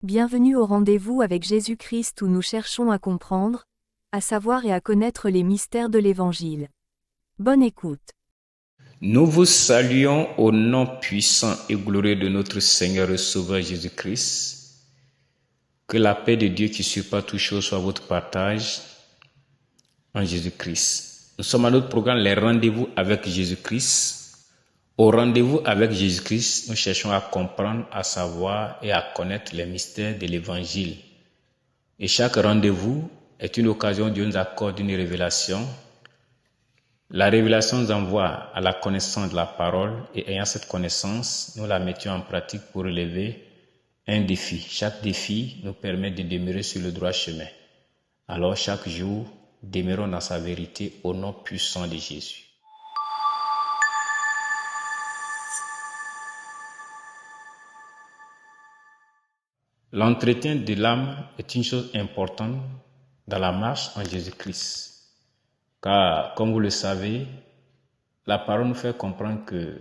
Bienvenue au rendez-vous avec Jésus-Christ où nous cherchons à comprendre, à savoir et à connaître les mystères de l'Évangile. Bonne écoute. Nous vous saluons au nom puissant et glorieux de notre Seigneur et Sauveur Jésus-Christ. Que la paix de Dieu qui surpasse toute chose soit votre partage en Jésus-Christ. Nous sommes à notre programme Les Rendez-vous avec Jésus-Christ. Au rendez-vous avec Jésus-Christ, nous cherchons à comprendre, à savoir et à connaître les mystères de l'Évangile. Et chaque rendez-vous est une occasion où Dieu nous accorde une révélation. La révélation nous envoie à la connaissance de la parole et ayant cette connaissance, nous la mettions en pratique pour relever un défi. Chaque défi nous permet de demeurer sur le droit chemin. Alors chaque jour, demeurons dans sa vérité au nom puissant de Jésus. L'entretien de l'âme est une chose importante dans la marche en Jésus-Christ. Car, comme vous le savez, la parole nous fait comprendre que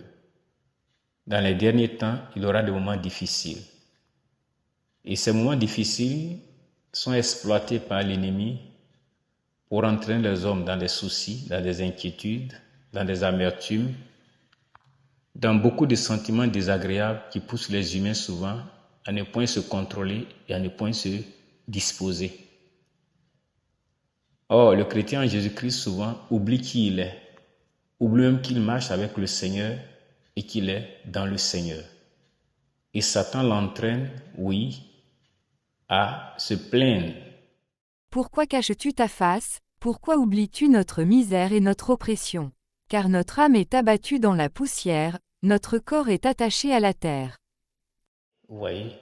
dans les derniers temps, il y aura des moments difficiles. Et ces moments difficiles sont exploités par l'ennemi pour entraîner les hommes dans des soucis, dans des inquiétudes, dans des amertumes, dans beaucoup de sentiments désagréables qui poussent les humains souvent à ne point se contrôler et à ne point se disposer. Or, le chrétien en Jésus-Christ souvent oublie qui il est, oublie même qu'il marche avec le Seigneur et qu'il est dans le Seigneur. Et Satan l'entraîne, oui, à se plaindre. Pourquoi caches-tu ta face? Pourquoi oublies-tu notre misère et notre oppression? Car notre âme est abattue dans la poussière, notre corps est attaché à la terre. Vous voyez,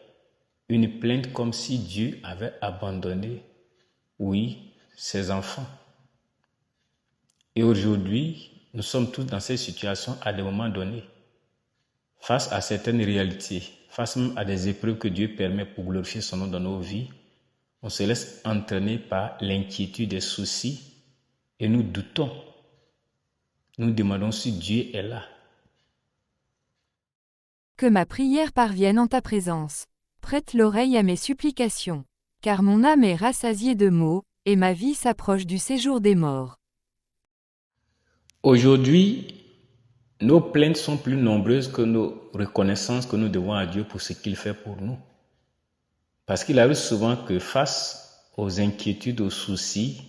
une plainte comme si Dieu avait abandonné, oui, ses enfants. Et aujourd'hui, nous sommes tous dans cette situation à des moments donnés, face à certaines réalités, face même à des épreuves que Dieu permet pour glorifier son nom dans nos vies. On se laisse entraîner par l'inquiétude des soucis et nous doutons. Nous demandons si Dieu est là. Que ma prière parvienne en ta présence. Prête l'oreille à mes supplications. Car mon âme est rassasiée de maux, et ma vie s'approche du séjour des morts. Aujourd'hui, nos plaintes sont plus nombreuses que nos reconnaissances que nous devons à Dieu pour ce qu'il fait pour nous. Parce qu'il arrive souvent que face aux inquiétudes, aux soucis,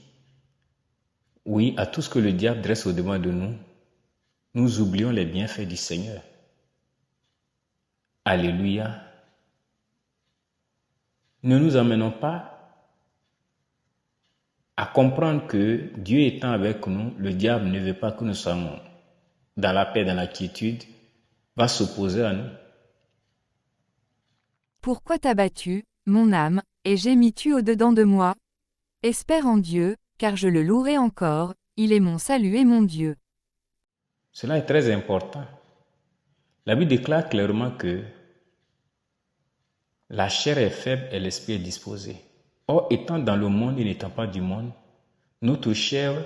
oui, à tout ce que le diable dresse au-devant de nous, nous oublions les bienfaits du Seigneur. Alléluia. Ne nous amenons pas à comprendre que Dieu étant avec nous, le diable ne veut pas que nous soyons dans la paix, dans la quiétude, va s'opposer à nous. Pourquoi t'as-tu, mon âme, et gémis-tu au-dedans de moi? Espère en Dieu, car je le louerai encore, il est mon salut et mon Dieu. Cela est très important. La Bible déclare clairement que la chair est faible et l'esprit est disposé. Or, étant dans le monde et n'étant pas du monde, notre chair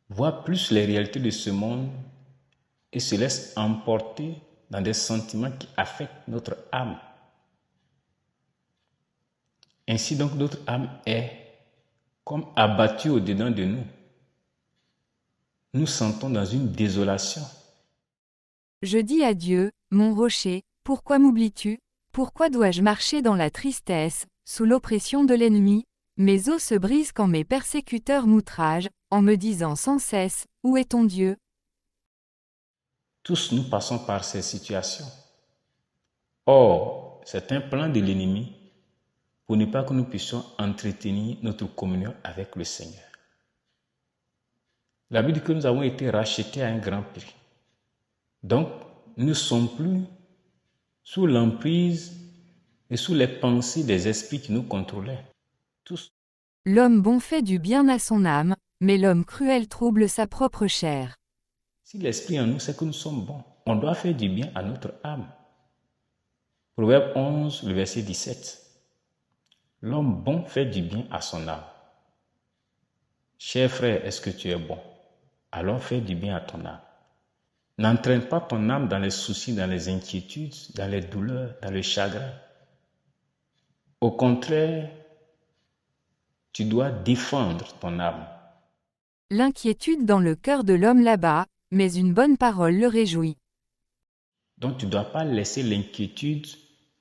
voit plus les réalités de ce monde et se laisse emporter dans des sentiments qui affectent notre âme. Ainsi donc, notre âme est comme abattue au-dedans de nous. Nous sentons dans une désolation. Je dis à Dieu, mon rocher, pourquoi m'oublies-tu? Pourquoi dois-je marcher dans la tristesse, sous l'oppression de l'ennemi? Mes os se brisent quand mes persécuteurs m'outragent, en me disant sans cesse, où est ton Dieu? Tous nous passons par ces situations. Or, c'est un plan de l'ennemi pour ne pas que nous puissions entretenir notre communion avec le Seigneur. La Bible dit que nous avons été rachetés à un grand prix. Donc, nous ne sommes plus sous l'emprise et sous les pensées des esprits qui nous contrôlaient. Tous. L'homme bon fait du bien à son âme, mais l'homme cruel trouble sa propre chair. Si l'esprit en nous, c'est que nous sommes bons. On doit faire du bien à notre âme. Proverbe 11, le verset 17. L'homme bon fait du bien à son âme. Cher frère, est-ce que tu es bon? Alors fais du bien à ton âme. N'entraîne pas ton âme dans les soucis, dans les inquiétudes, dans les douleurs, dans le chagrin. Au contraire, tu dois défendre ton âme. L'inquiétude dans le cœur de l'homme l'abat, mais une bonne parole le réjouit. Donc tu ne dois pas laisser l'inquiétude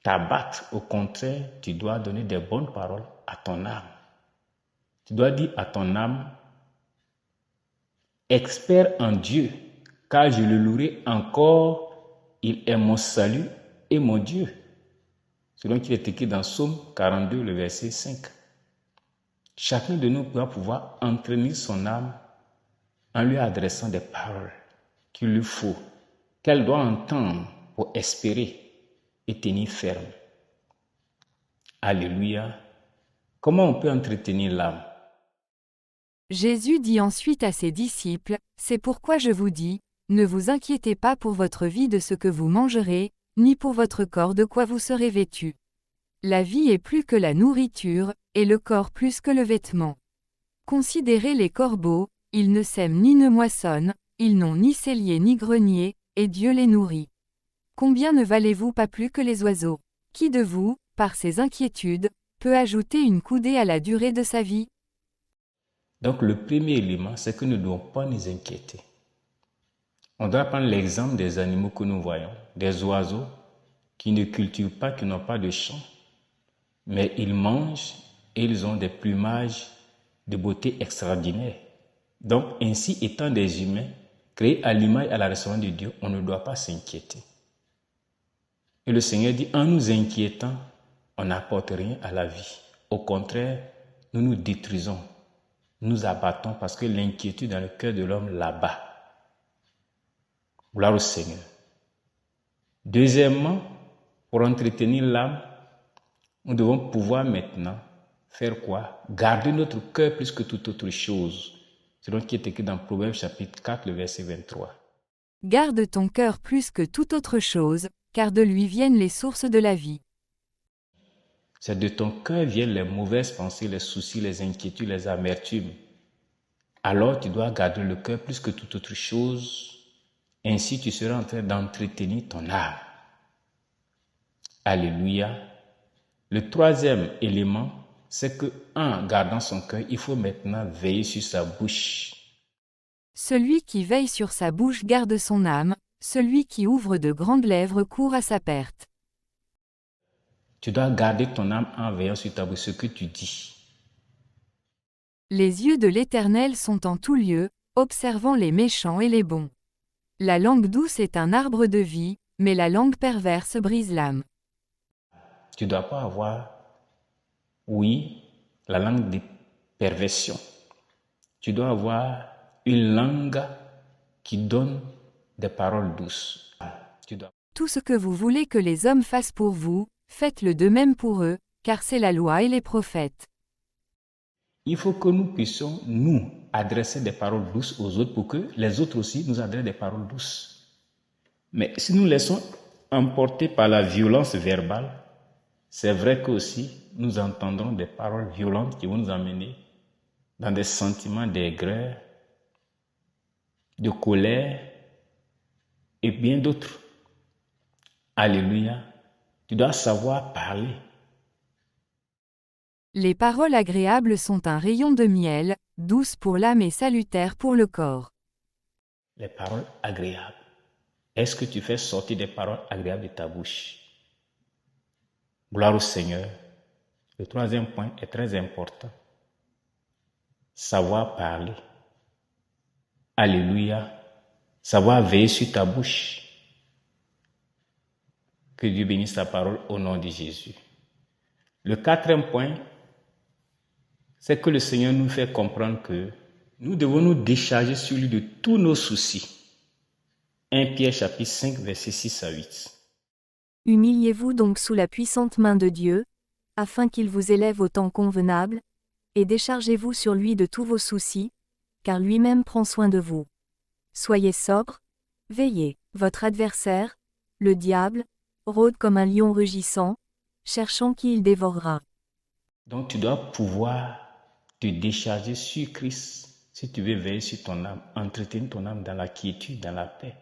t'abattre. Au contraire, tu dois donner des bonnes paroles à ton âme. Tu dois dire à ton âme, expert en Dieu, car je le louerai encore, il est mon salut et mon Dieu. Selon qu'il est écrit dans Psaume 42, le verset 5. Chacun de nous doit pouvoir entraîner son âme en lui adressant des paroles qu'il lui faut, qu'elle doit entendre pour espérer et tenir ferme. Alléluia. Comment on peut entretenir l'âme? Jésus dit ensuite à ses disciples, « C'est pourquoi je vous dis, ne vous inquiétez pas pour votre vie de ce que vous mangerez, ni pour votre corps de quoi vous serez vêtus. La vie est plus que la nourriture, et le corps plus que le vêtement. Considérez les corbeaux, ils ne sèment ni ne moissonnent, ils n'ont ni cellier ni grenier, et Dieu les nourrit. Combien ne valez-vous pas plus que les oiseaux? Qui de vous, par ses inquiétudes, peut ajouter une coudée à la durée de sa vie? » Donc le premier élément, c'est que nous ne devons pas nous inquiéter. On doit prendre l'exemple des animaux que nous voyons, des oiseaux qui ne cultivent pas, qui n'ont pas de champ, mais ils mangent et ils ont des plumages de beauté extraordinaire. Donc ainsi étant des humains, créés à l'image et à la ressemblance de Dieu, on ne doit pas s'inquiéter. Et le Seigneur dit, en nous inquiétant, on n'apporte rien à la vie. Au contraire, nous nous détruisons, nous abattons parce que l'inquiétude dans le cœur de l'homme l'abat. Gloire au Seigneur. Deuxièmement, pour entretenir l'âme, nous devons pouvoir maintenant faire quoi? Garder notre cœur plus que toute autre chose. C'est donc qui est écrit dans Proverbe chapitre 4, le verset 23. Garde ton cœur plus que toute autre chose, car de lui viennent les sources de la vie. C'est de ton cœur viennent les mauvaises pensées, les soucis, les inquiétudes, les amertumes. Alors tu dois garder le cœur plus que toute autre chose. Ainsi tu seras en train d'entretenir ton âme. Alléluia. Le troisième élément, c'est que en gardant son cœur, il faut maintenant veiller sur sa bouche. Celui qui veille sur sa bouche garde son âme, celui qui ouvre de grandes lèvres court à sa perte. Tu dois garder ton âme en veillant sur ta bouche, ce que tu dis. Les yeux de l'Éternel sont en tout lieu, observant les méchants et les bons. La langue douce est un arbre de vie, mais la langue perverse brise l'âme. Tu ne dois pas avoir, oui, la langue de perversion. Tu dois avoir une langue qui donne des paroles douces. Tout ce que vous voulez que les hommes fassent pour vous, faites-le de même pour eux, car c'est la loi et les prophètes. Il faut que nous puissions nous adresser des paroles douces aux autres pour que les autres aussi nous adressent des paroles douces. Mais si nous laissons emporter par la violence verbale, c'est vrai que aussi nous entendrons des paroles violentes qui vont nous amener dans des sentiments d'aigreur, de colère et bien d'autres. Alléluia. Tu dois savoir parler. Les paroles agréables sont un rayon de miel, douces pour l'âme et salutaires pour le corps. Les paroles agréables. Est-ce que tu fais sortir des paroles agréables de ta bouche? Gloire au Seigneur. Le troisième point est très important. Savoir parler. Alléluia. Savoir veiller sur ta bouche. Que Dieu bénisse ta parole au nom de Jésus. Le quatrième point, c'est que le Seigneur nous fait comprendre que nous devons nous décharger sur lui de tous nos soucis. 1 Pierre chapitre 5, versets 6 à 8. Humiliez-vous donc sous la puissante main de Dieu, afin qu'il vous élève au temps convenable, et déchargez-vous sur lui de tous vos soucis, car lui-même prend soin de vous. Soyez sobre, veillez. Votre adversaire, le diable, rôde comme un lion rugissant, cherchant qui il dévorera. Donc tu dois pouvoir te décharger sur Christ si tu veux veiller sur ton âme, entretenir ton âme dans la quiétude, dans la paix.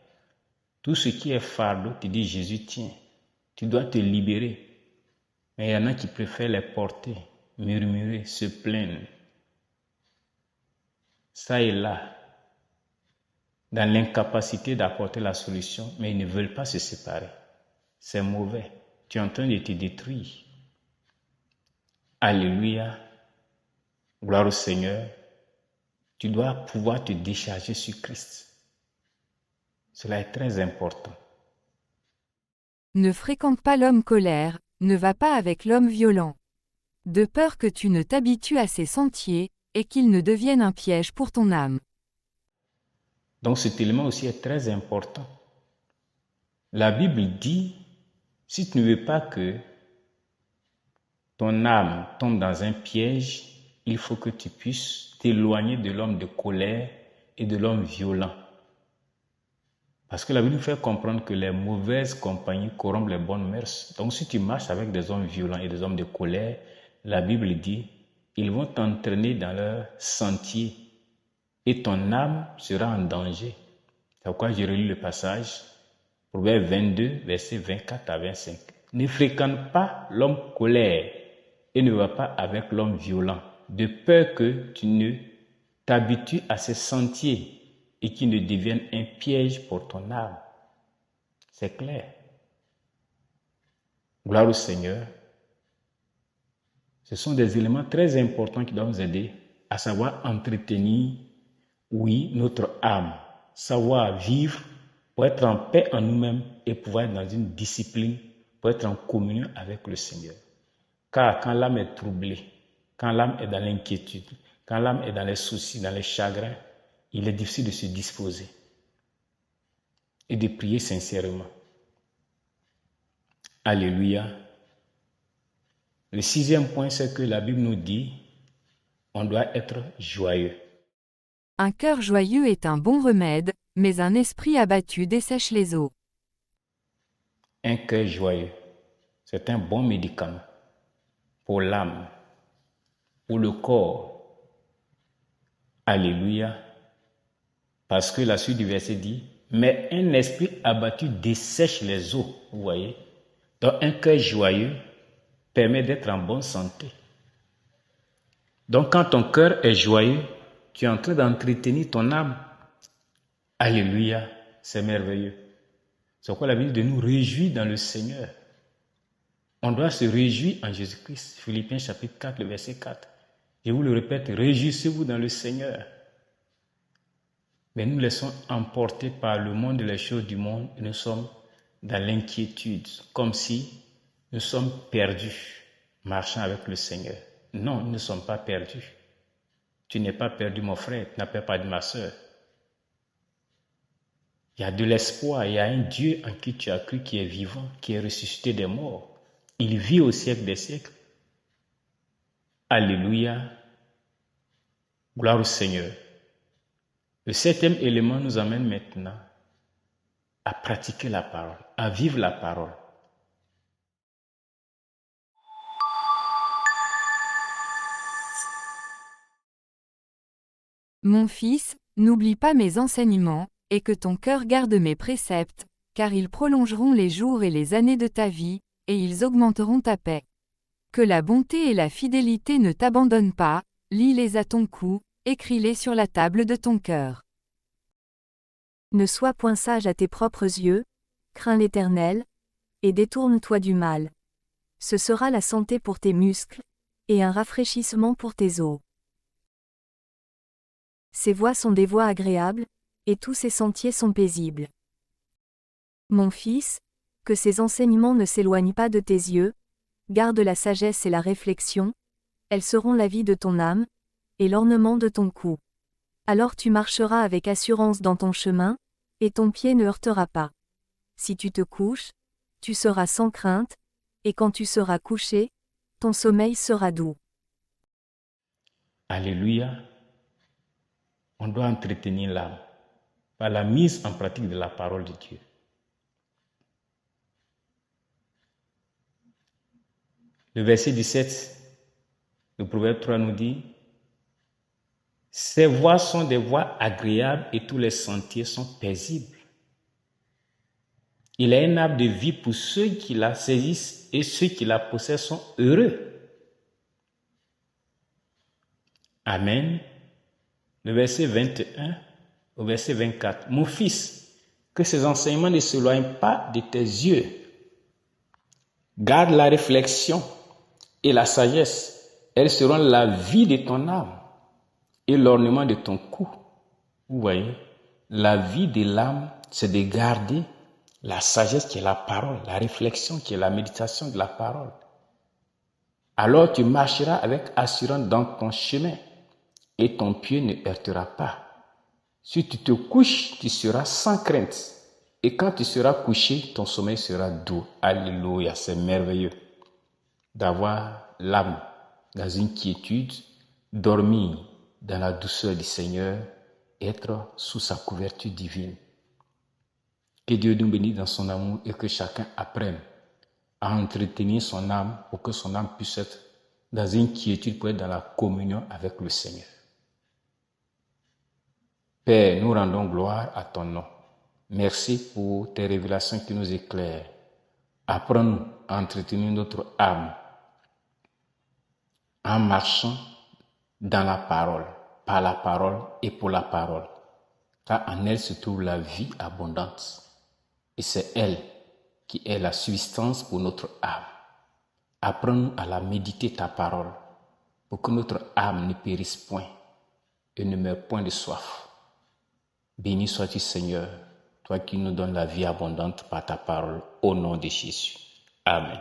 Tout ce qui est fardeau, tu dis Jésus, tiens, tu dois te libérer. Mais il y en a qui préfèrent les porter, murmurer, se plaindre. Ça et là, dans l'incapacité d'apporter la solution, mais ils ne veulent pas se séparer. C'est mauvais. Tu es en train de te détruire. Alléluia. Gloire au Seigneur. Tu dois pouvoir te décharger sur Christ. Cela est très important. Ne fréquente pas l'homme colère, ne va pas avec l'homme violent. De peur que tu ne t'habitues à ses sentiers, et qu'il ne devienne un piège pour ton âme. Donc cet élément aussi est très important. La Bible dit, si tu ne veux pas que ton âme tombe dans un piège, il faut que tu puisses t'éloigner de l'homme de colère et de l'homme violent. Parce que la Bible nous fait comprendre que les mauvaises compagnies corrompent les bonnes mœurs. Donc si tu marches avec des hommes violents et des hommes de colère, la Bible dit, ils vont t'entraîner dans leur sentier et ton âme sera en danger. C'est pourquoi je relis le passage, Proverbe 22, versets 24 à 25. Ne fréquente pas l'homme colère et ne va pas avec l'homme violent, de peur que tu ne t'habitues à ses sentiers et qu'il ne devienne un piège pour ton âme. C'est clair. Gloire au Seigneur. Ce sont des éléments très importants qui doivent nous aider à savoir entretenir, oui, notre âme, savoir vivre pour être en paix en nous-mêmes et pouvoir être dans une discipline, pour être en communion avec le Seigneur. Car quand l'âme est troublée, quand l'âme est dans l'inquiétude, quand l'âme est dans les soucis, dans les chagrins, il est difficile de se disposer et de prier sincèrement. Alléluia. Le 6e point, c'est que la Bible nous dit, on doit être joyeux. Un cœur joyeux est un bon remède, mais un esprit abattu dessèche les eaux. Un cœur joyeux, c'est un bon médicament pour l'âme, pour le corps. Alléluia. Parce que la suite du verset dit, mais un esprit abattu dessèche les eaux. Vous voyez? Donc un cœur joyeux permet d'être en bonne santé. Donc quand ton cœur est joyeux, tu es en train d'entretenir ton âme. Alléluia, c'est merveilleux. C'est pourquoi la Bible dit de nous réjouir dans le Seigneur. On doit se réjouir en Jésus-Christ. Philippiens chapitre 4, le verset 4. Je vous le répète, réjouissez-vous dans le Seigneur. Mais nous laissons emporter par le monde et les choses du monde et nous sommes dans l'inquiétude, comme si nous sommes perdus, marchant avec le Seigneur. Non, nous ne sommes pas perdus. Tu n'es pas perdu, mon frère, tu n'as pas perdu, ma soeur. Il y a de l'espoir, il y a un Dieu en qui tu as cru qui est vivant, qui est ressuscité des morts. Il vit au siècle des siècles. Alléluia. Gloire au Seigneur. Le 7e élément nous amène maintenant à pratiquer la parole, à vivre la parole. Mon fils, n'oublie pas mes enseignements, et que ton cœur garde mes préceptes, car ils prolongeront les jours et les années de ta vie, et ils augmenteront ta paix. Que la bonté et la fidélité ne t'abandonnent pas, lis-les à ton cou, écris-les sur la table de ton cœur. Ne sois point sage à tes propres yeux, crains l'Éternel, et détourne-toi du mal. Ce sera la santé pour tes muscles, et un rafraîchissement pour tes os. Ses voies sont des voies agréables, et tous ses sentiers sont paisibles. Mon fils, que ces enseignements ne s'éloignent pas de tes yeux, garde la sagesse et la réflexion, elles seront la vie de ton âme, et l'ornement de ton cou. Alors tu marcheras avec assurance dans ton chemin, et ton pied ne heurtera pas. Si tu te couches, tu seras sans crainte, et quand tu seras couché, ton sommeil sera doux. Alléluia. On doit entretenir l'âme par la mise en pratique de la parole de Dieu. Le verset 17, le Proverbe 3 nous dit, « Ces voies sont des voies agréables et tous les sentiers sont paisibles. » Il est un arbre de vie pour ceux qui la saisissent et ceux qui la possèdent sont heureux. Amen. Le verset 21 au verset 24. Mon fils, que ces enseignements ne s'éloignent pas de tes yeux. Garde la réflexion et la sagesse. Elles seront la vie de ton âme et l'ornement de ton cou. Vous voyez, la vie de l'âme, c'est de garder la sagesse qui est la parole, la réflexion qui est la méditation de la parole. Alors tu marcheras avec assurance dans ton chemin et ton pied ne heurtera pas. Si tu te couches, tu seras sans crainte. Et quand tu seras couché, ton sommeil sera doux. Alléluia, c'est merveilleux d'avoir l'âme dans une quiétude, dormir dans la douceur du Seigneur, être sous sa couverture divine. Que Dieu nous bénisse dans son amour et que chacun apprenne à entretenir son âme pour que son âme puisse être dans une quiétude pour être dans la communion avec le Seigneur. Père, nous rendons gloire à ton nom. Merci pour tes révélations qui nous éclairent. Apprends-nous à entretenir notre âme en marchant dans la parole, par la parole et pour la parole. Car en elle se trouve la vie abondante. Et c'est elle qui est la substance pour notre âme. Apprends-nous à la méditer ta parole pour que notre âme ne périsse point et ne meure point de soif. Béni sois-tu Seigneur, toi qui nous donnes la vie abondante par ta parole, au nom de Jésus. Amen.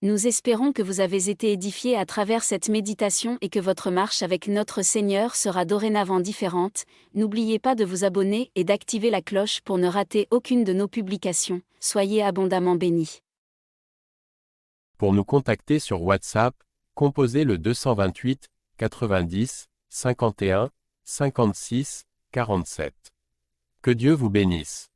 Nous espérons que vous avez été édifiés à travers cette méditation et que votre marche avec notre Seigneur sera dorénavant différente. N'oubliez pas de vous abonner et d'activer la cloche pour ne rater aucune de nos publications. Soyez abondamment bénis. Pour nous contacter sur WhatsApp, composez le 228 90 51 56 47. Que Dieu vous bénisse.